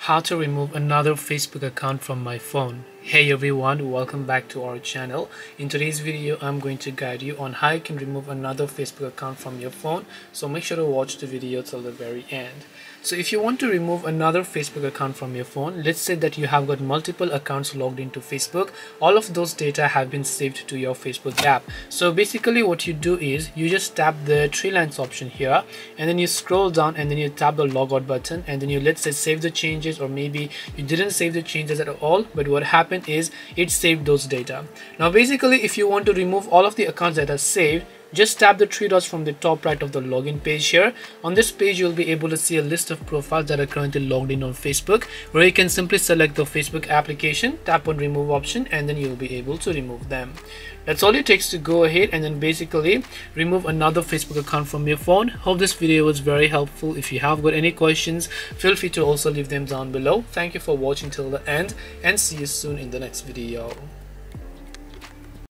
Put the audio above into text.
How to remove another Facebook account from my phone. Hey everyone, welcome back to our channel. In today's video I'm going to guide you on how you can remove another Facebook account from your phone, so make sure to watch the video till the very end. So if you want to remove another Facebook account from your phone, let's say that you have got multiple accounts logged into Facebook. All of those data have been saved to your Facebook app. So basically what you do is you just tap the three lines option here, and then you scroll down and then you tap the logout button, and then you, let's say, save the changes, or maybe you didn't save the changes at all, but what happened is it saved those data. Now basically if you want to remove all of the accounts that are saved, just tap the three dots from the top right of the login page here. On this page you'll be able to see a list of profiles that are currently logged in on Facebook, where you can simply select the Facebook application, tap on remove option, and then you'll be able to remove them. That's all it takes to go ahead and then basically remove another Facebook account from your phone. Hope this video was very helpful. If you have got any questions, feel free to also leave them down below. Thank you for watching till the end, and see you soon in the next video.